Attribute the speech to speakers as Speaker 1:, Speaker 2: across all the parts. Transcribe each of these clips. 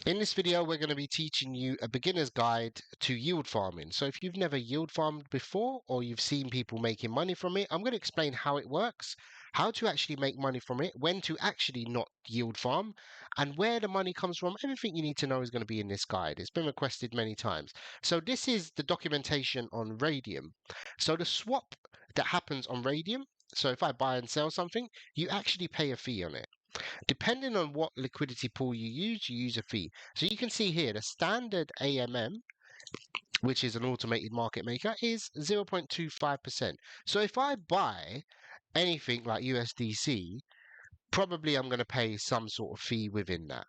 Speaker 1: In this video, we're going to be teaching you a beginner's guide to yield farming. So if you've never yield farmed before or you've seen people making money from it, I'm going to explain how it works, how to actually make money from it, when to actually not yield farm, and where the money comes from. Everything you need to know is going to be in this guide. It's been requested many times. So this is the documentation on radium. So the swap that happens on radium, so if I buy and sell something, you actually pay a fee on it. Depending on what liquidity pool you use a fee. So you can see here the standard AMM, which is an automated market maker, is 0.25%. So if I buy anything like USDC, probably I'm going to pay some sort of fee within that.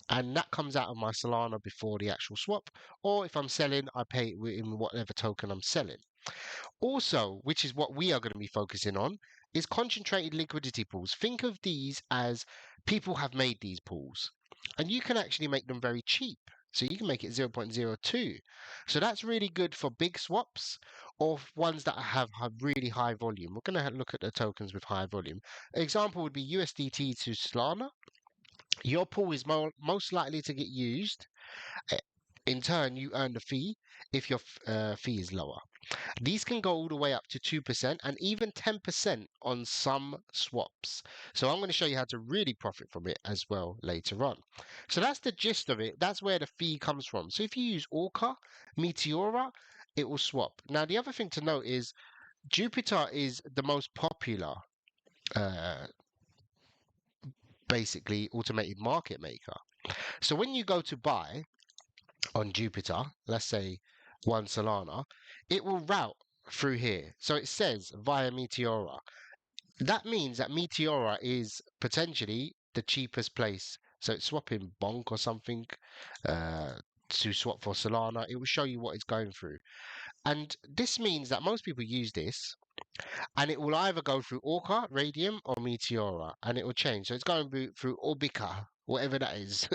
Speaker 1: And that comes out of my Solana before the actual swap. Or if I'm selling, I pay it in whatever token I'm selling. Also, which is what we are going to be focusing on, is concentrated liquidity pools. Think of these as people have made these pools, and you can actually make them very cheap. So you can make it 0.02. So that's really good for big swaps or ones that have really high volume. We're going to look at the tokens with high volume. Example would be USDT to Solana. Your pool is most likely to get used. In turn, you earn the fee if your fee is lower. These can go all the way up to 2% and even 10% on some swaps. So I'm going to show you how to really profit from it as well later on. So that's the gist of it. That's where the fee comes from. So if you use Orca, Meteora, it will swap. Now, the other thing to note is Jupiter is the most popular, uh, basically, automated market maker. So when you go to buy on Jupiter, let's say one Solana, it will route through here. So it says via Meteora. That means that Meteora is potentially the cheapest place. So it's swapping Bonk or something to swap for Solana. It will show you what it's going through. And this means that most people use this and it will either go through Orca, Radium, or Meteora, and it will change. So it's going through Orbica, whatever that is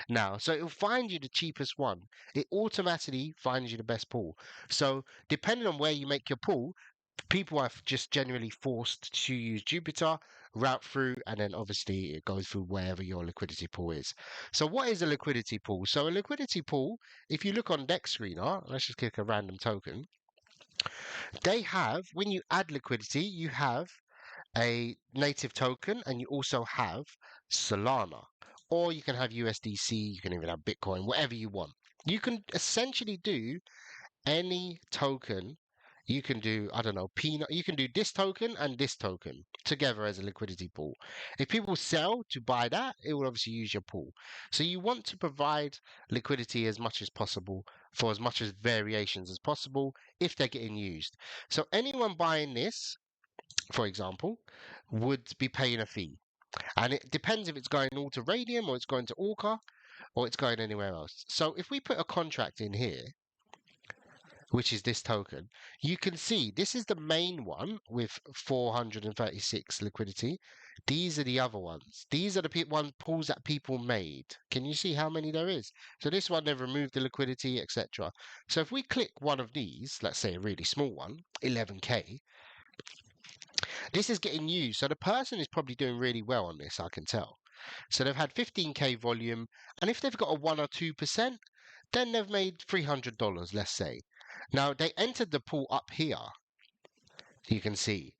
Speaker 1: now. So it will find you the cheapest one. It automatically finds you the best pool. So depending on where you make your pool, people are just generally forced to use Jupiter, route through, and then obviously it goes through wherever your liquidity pool is. So what is a liquidity pool? So a liquidity pool, if you look on Dex Screener, let's just click a random token. They have, when you add liquidity, you have a native token and you also have Solana. Or you can have USDC, you can even have Bitcoin, whatever you want. You can essentially do any token. You can do, I don't know, peanut. You can do this token and this token together as a liquidity pool. If people sell to buy that, it will obviously use your pool. So you want to provide liquidity as much as possible for as much as variations as possible if they're getting used. So anyone buying this, for example, would be paying a fee. And it depends if it's going all to Radium or it's going to Orca or it's going anywhere else. So if we put a contract in here, which is this token, you can see this is the main one with 436 liquidity. These are the other ones. These are the one pools that people made. Can you see how many there is? So this one, they've removed the liquidity, etc. So if we click one of these, let's say a really small one, 11K, this is getting used. So the person is probably doing really well on this, I can tell. So they've had 15K volume, and if they've got a 1 or 2%, then they've made $300, let's say. Now they entered the pool up here, you can see.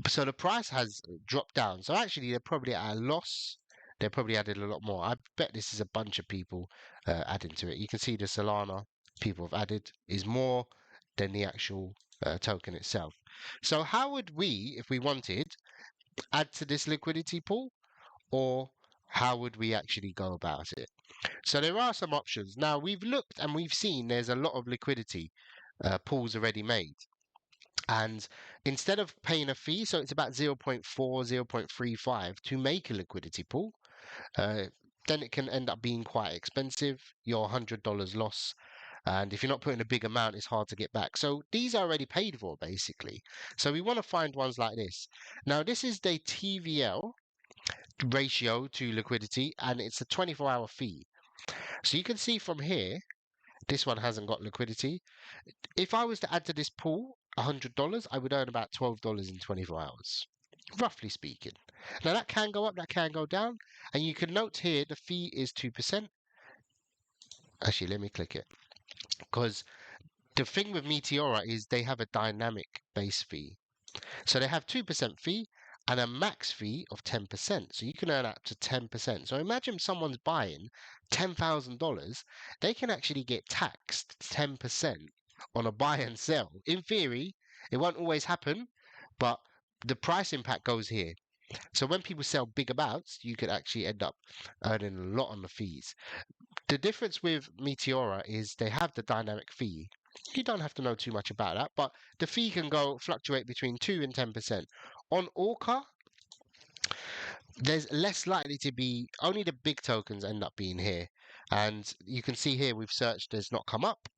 Speaker 1: So the price has dropped down. So actually they're probably at a loss. They probably added a lot more. I bet this is a bunch of people adding to it. You can see the Solana people have added is more than the actual token itself. So how would we, if we wanted, add to this liquidity pool, or how would we actually go about it? So there are some options. Now we've looked and we've seen there's a lot of liquidity pools already made. And instead of paying a fee, so it's about 0.4, 0.35 to make a liquidity pool, then it can end up being quite expensive. Your $100 loss. And if you're not putting a big amount, it's hard to get back. So these are already paid for, basically. So we want to find ones like this. Now, this is the TVL ratio to liquidity, and it's a 24-hour fee. So you can see from here, this one hasn't got liquidity. If I was to add to this pool $100, I would earn about $12 in 24 hours, roughly speaking. Now that can go up, that can go down, and you can note here the fee is 2%. Actually, let me click it. Because the thing with Meteora is they have a dynamic base fee. So they have 2% fee and a max fee of 10%. So you can earn up to 10%. So imagine someone's buying $10,000, they can actually get taxed 10% on a buy and sell. In theory, it won't always happen, but the price impact goes here. So when people sell big amounts, you could actually end up earning a lot on the fees. The difference with Meteora is they have the dynamic fee. You don't have to know too much about that, but the fee can go fluctuate between 2 and 10%. On Orca, there's less likely to be, only the big tokens end up being here. And you can see here we've searched, there's not come up.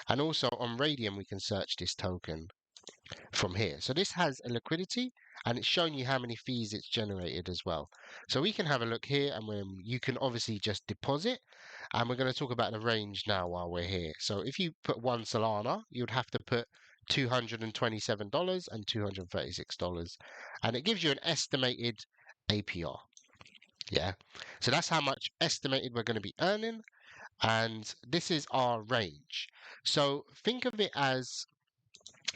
Speaker 1: And also on Radium, we can search this token from here. So this has a liquidity and it's showing you how many fees it's generated as well. So we can have a look here and when you can obviously just deposit, and we're going to talk about the range now while we're here. So if you put 1 Solana, you'd have to put $227 and $236, and it gives you an estimated APR. Yeah, so that's how much estimated we're going to be earning, and this is our range. So think of it as,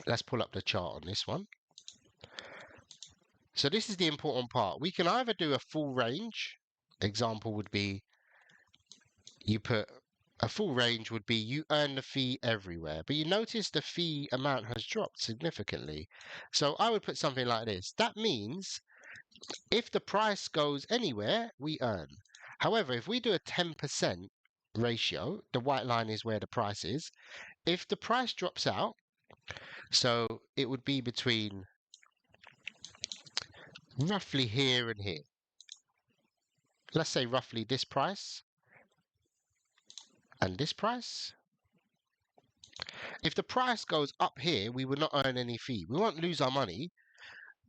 Speaker 1: let's pull up the chart on this one. So this is the important part. We can either do a full range. Example would be you put a full range would be you earn the fee everywhere. But you notice the fee amount has dropped significantly. So I would put something like this. That means if the price goes anywhere, we earn. However, if we do a 10% ratio, the white line is where the price is. If the price drops out, so it would be between roughly here and here. Let's say roughly this price and this price. If the price goes up here, we will not earn any fee. We won't lose our money.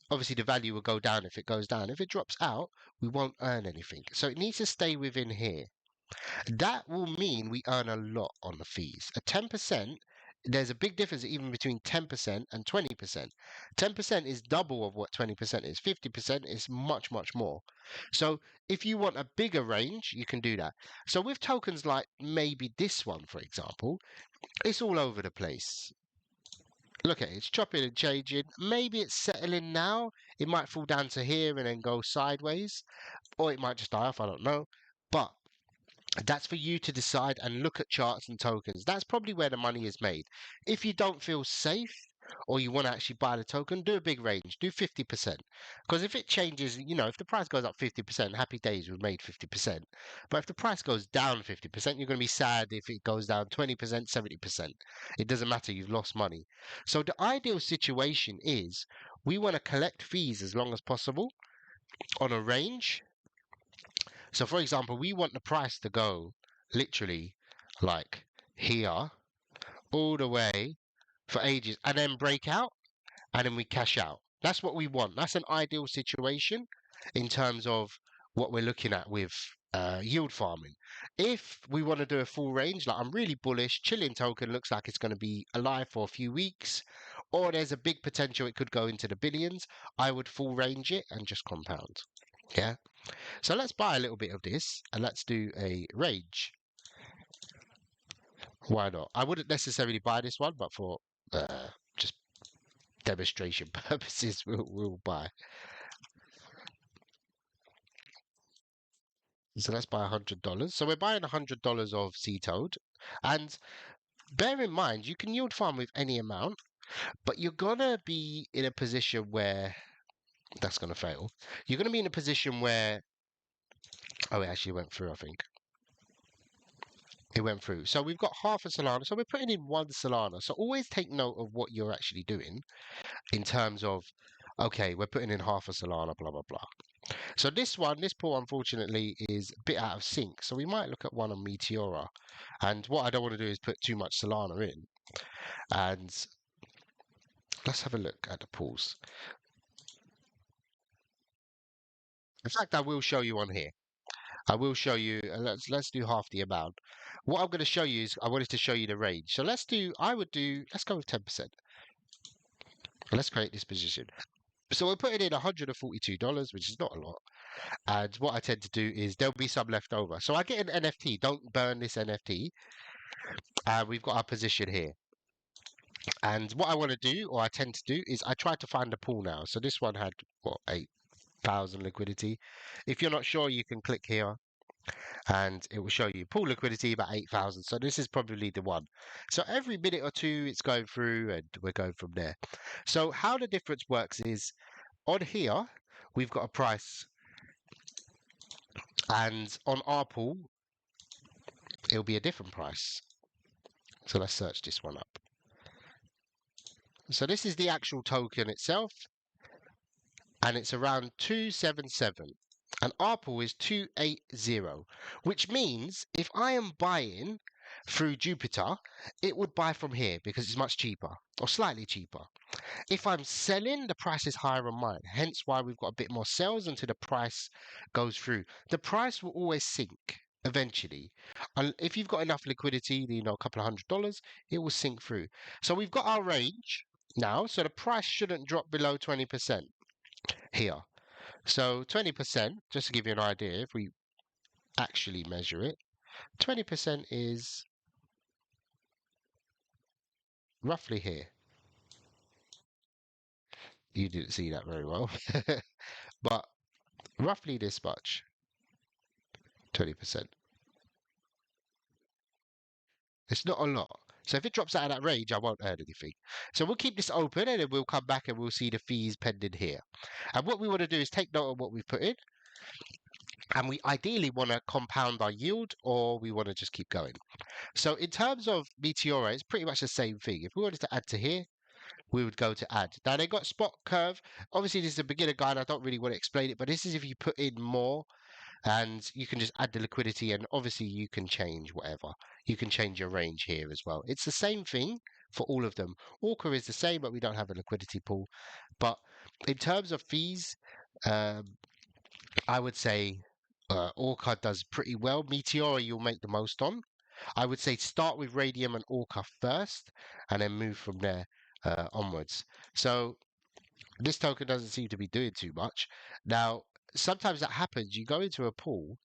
Speaker 1: Obviously, the value will go down if it goes down. If it drops out, we won't earn anything. So it needs to stay within here. That will mean we earn a lot on the fees. A 10%, there's a big difference even between 10% and 20%. 10% is double of what 20% is. 50% is much, much more. So if you want a bigger range, you can do that. So with tokens like maybe this one, for example, it's all over the place. Look at it, it's chopping and changing. Maybe it's settling now. It might fall down to here and then go sideways, or it might just die off. I don't know. But that's for you to decide and look at charts and tokens. That's probably where the money is made. If you don't feel safe or you want to actually buy the token, do a big range, do 50%. Because if it changes, if the price goes up 50%, happy days, we've made 50%. But if the price goes down 50%, you're going to be sad if it goes down 20%, 70%. It doesn't matter, you've lost money. So the ideal situation is we want to collect fees as long as possible on a range. So for example, we want the price to go literally like here all the way for ages and then break out and then we cash out. That's what we want. That's an ideal situation in terms of what we're looking at with yield farming. If we want to do a full range, like I'm really bullish, chilling token looks like it's going to be alive for a few weeks, or there's a big potential it could go into the billions, I would full range it and just compound. Yeah. So let's buy a little bit of this and let's do a range. Why not? I wouldn't necessarily buy this one, but for just demonstration purposes, we'll buy. So let's buy $100. So we're buying $100 of Sea Toad. And bear in mind, you can yield farm with any amount, but you're gonna be in a position where that's gonna fail. You're gonna be in a position where, oh, it actually went through, I think. It went through. So we've got half a Solana. So we're putting in 1 Solana. So always take note of what you're actually doing in terms of, okay, we're putting in half a Solana, blah, blah, blah. So this pool, unfortunately, is a bit out of sync. So we might look at one on Meteora. And what I don't want to do is put too much Solana in. And let's have a look at the pools. In fact, I will show you on here. I will show you, let's do half the amount. What I'm going to show you is, I wanted to show you the range. So let's go with 10%. Let's create this position. So we're putting in $142, which is not a lot. And what I tend to do is there'll be some left over. So I get an NFT. Don't burn this NFT. We've got our position here. And what I want to do, or I tend to do, is I try to find a pool now. So this one had, what, 8,000 liquidity. If you're not sure, you can click here and it will show you pool liquidity about 8,000. So this is probably the one. So every minute or two, it's going through and we're going from there. So how the difference works is on here, we've got a price. And on our pool, it'll be a different price. So let's search this one up. So this is the actual token itself, and it's around 277. And our pool is 280, which means if I am buying through Jupiter, it would buy from here because it's much cheaper or slightly cheaper. If I'm selling, the price is higher on mine. Hence why we've got a bit more sales until the price goes through. The price will always sink eventually. And if you've got enough liquidity, a couple of $100, it will sink through. So we've got our range now. So the price shouldn't drop below 20% here. So 20%, just to give you an idea, if we actually measure it, 20% is roughly here. You didn't see that very well, but roughly this much, 20%. It's not a lot. So if it drops out of that range, I won't earn anything. So we'll keep this open and then we'll come back and we'll see the fees pending here. And what we want to do is take note of what we've put in. And we ideally want to compound our yield or we want to just keep going. So in terms of Meteora, it's pretty much the same thing. If we wanted to add to here, we would go to add. Now they got spot curve. Obviously, this is a beginner guide. I don't really want to explain it, but this is if you put in more and you can just add the liquidity and obviously you can change whatever. You can change your range here as well. It's the same thing for all of them. Orca is the same, but we don't have a liquidity pool. But in terms of fees, I would say Orca does pretty well. Meteora you'll make the most on. I would say start with Radium and Orca first and then move from there onwards. So this token doesn't seem to be doing too much. Now, sometimes that happens. You go into a pool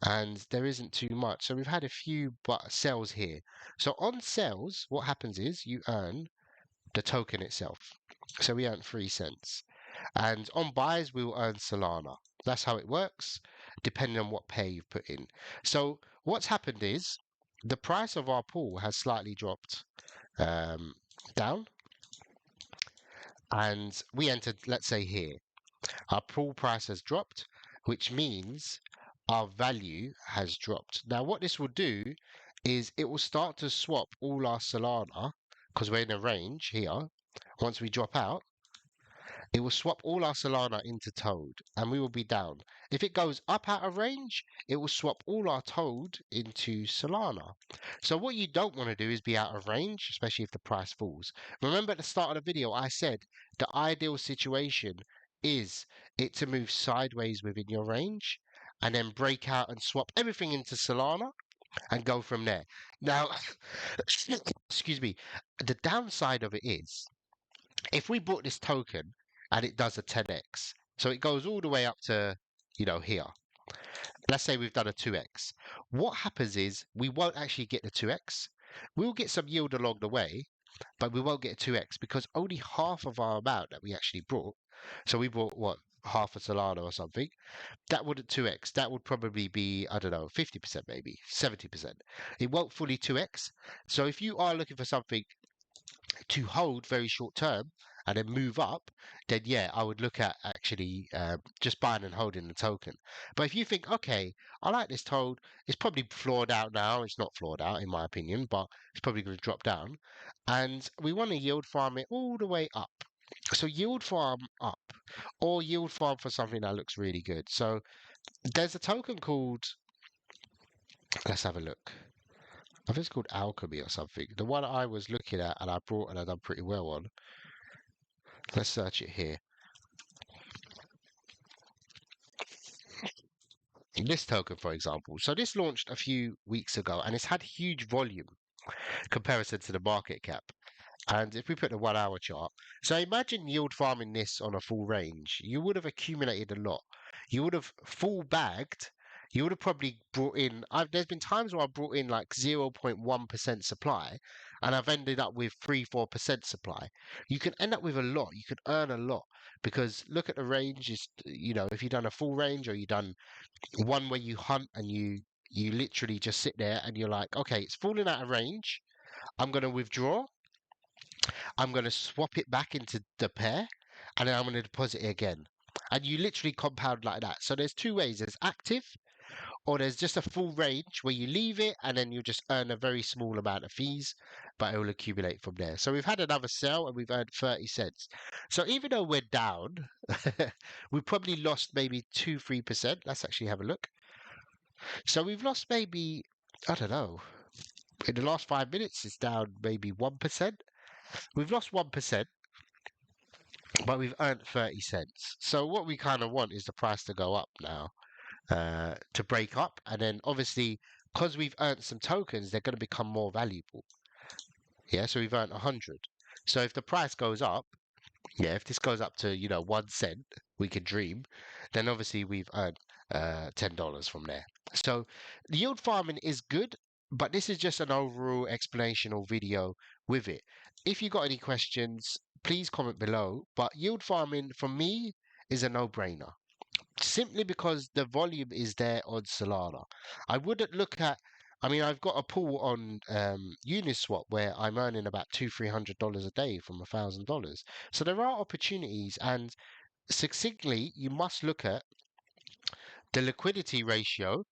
Speaker 1: and there isn't too much. So we've had a few sales here. So on sales, what happens is you earn the token itself. So we earn 3 cents. And on buys, we will earn Solana. That's how it works, depending on what pair you've put in. So what's happened is the price of our pool has slightly dropped down. And we entered, let's say here, our pool price has dropped, which means our value has dropped. Now, what this will do is it will start to swap all our Solana, because we're in a range here. Once we drop out, it will swap all our Solana into Toad, and we will be down. If it goes up out of range, it will swap all our Toad into Solana. So what you don't want to do is be out of range, especially if the price falls. Remember at the start of the video, I said the ideal situation is it to move sideways within your range and then break out and swap everything into Solana and go from there. Now, excuse me, the downside of it is if we bought this token and it does a 10x, so it goes all the way up to, here. Let's say we've done a 2x. What happens is we won't actually get the 2x. We'll get some yield along the way, but we won't get a 2x because only half of our amount that we actually brought. So we bought what? Half a Solana or something. That wouldn't 2x. That would probably be, I don't know, 50% maybe, 70%. It won't fully 2x. So if you are looking for something to hold very short term and then move up, then yeah, I would look at actually just buying and holding the token. But if you think, okay, I like this toad, it's probably floored out now. It's not floored out in my opinion, but it's probably going to drop down. And we want to yield farm it all the way up. So yield farm up or yield farm for something that looks really good. So there's a token called, let's have a look. I think it's called Alchemy or something. The one I was looking at and I brought and I done pretty well on. Let's search it here. This token, for example. So this launched a few weeks ago and it's had huge volume comparison to the market cap. And if we put the 1 hour chart, so imagine yield farming this on a full range, you would have accumulated a lot. you would have full bagged. You would have probably brought in. There's been times where I brought in like 0.1% supply, and I've ended up with 3-4% supply. You can end up with a lot. You could earn a lot because look at the range. Is if you've done a full range or you've done one where you hunt and you literally just sit there and you're like, okay, it's falling out of range. I'm going to withdraw. I'm going to swap it back into the pair, and then I'm going to deposit it again. And you literally compound like that. So there's two ways. There's active, or there's just a full range where you leave it and then you just earn a very small amount of fees, but it will accumulate from there. So we've had another sell and we've earned 30 cents. So even though we're down, we probably lost maybe 2-3%. Let's actually have a look. So we've lost maybe, I don't know, in the last 5 minutes, it's down maybe 1%. We've lost 1%, but we've earned 30 cents. So what we kind of want is the price to go up now, to break up. And then obviously, because we've earned some tokens, they're going to become more valuable. Yeah, so we've earned 100. So if the price goes up, yeah, if this goes up to, 1 cent, we can dream, then obviously we've earned $10 from there. So yield farming is good, but this is just an overall explanational video with it. If you got any questions, please comment below. But yield farming for me is a no-brainer simply because the volume is there on Solana. I wouldn't look at. I mean, I've got a pool on Uniswap where I'm earning about $200-300 a day from $1,000. So there are opportunities, and succinctly, you must look at the liquidity ratio,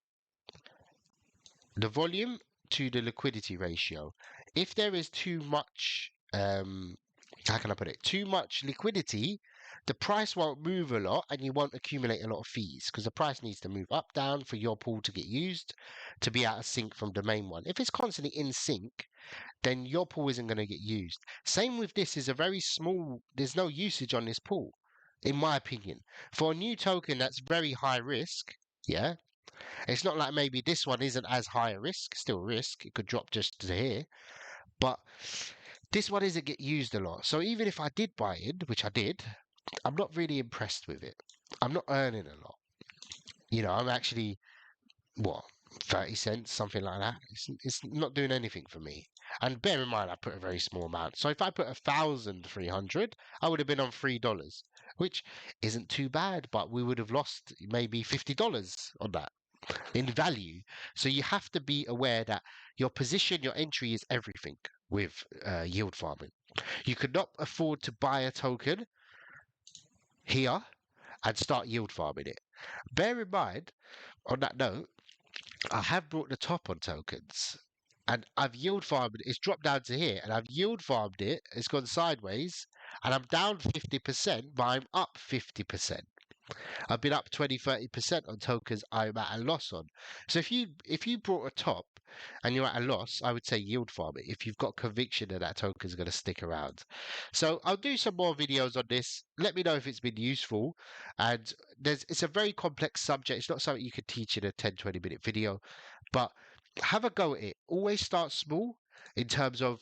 Speaker 1: the volume to the liquidity ratio. If there is too much, how can I put it? Too much liquidity, the price won't move a lot and you won't accumulate a lot of fees because the price needs to move up, down for your pool to get used to be out of sync from the main one. If it's constantly in sync, then your pool isn't going to get used. Same with this is a very small, there's no usage on this pool, in my opinion. For a new token that's very high risk, yeah, it's not like maybe this one isn't as high a risk, still risk, it could drop just to here, but this one isn't get used a lot. So even if I did buy it, which I did, I'm not really impressed with it. I'm not earning a lot. I'm actually, what, 30 cents, something like that. It's not doing anything for me. And bear in mind, I put a very small amount. So if I put 1,300, I would have been on $3, which isn't too bad, but we would have lost maybe $50 on that in value. So you have to be aware that your position, your entry is everything with yield farming. You could not afford to buy a token here and start yield farming it. Bear in mind, on that note, I have brought the top on tokens and I've yield farmed it. It's dropped down to here and I've yield farmed it. It's gone sideways and I'm down 50%, but I'm up 50%. I've been up 20-30% on tokens I'm at a loss on. So if you brought a top and you're at a loss, I would say yield farm it if you've got conviction that that token is going to stick around. So I'll do some more videos on this. Let me know if it's been useful. And it's a very complex subject. It's not something you could teach in a 10-20 minute video, but have a go at it. Always start small in terms of,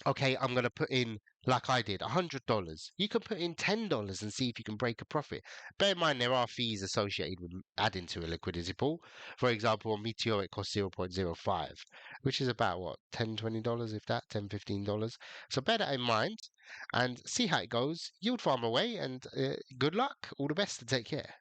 Speaker 1: okay, I'm going to put in, like I did, $100. You can put in $10 and see if you can break a profit. Bear in mind, there are fees associated with adding to a liquidity pool. For example, on Meteor, it costs 0.05, which is about what, $10-20, if that, $10-15. So bear that in mind and see how it goes. Yield farm away and good luck. All the best and take care.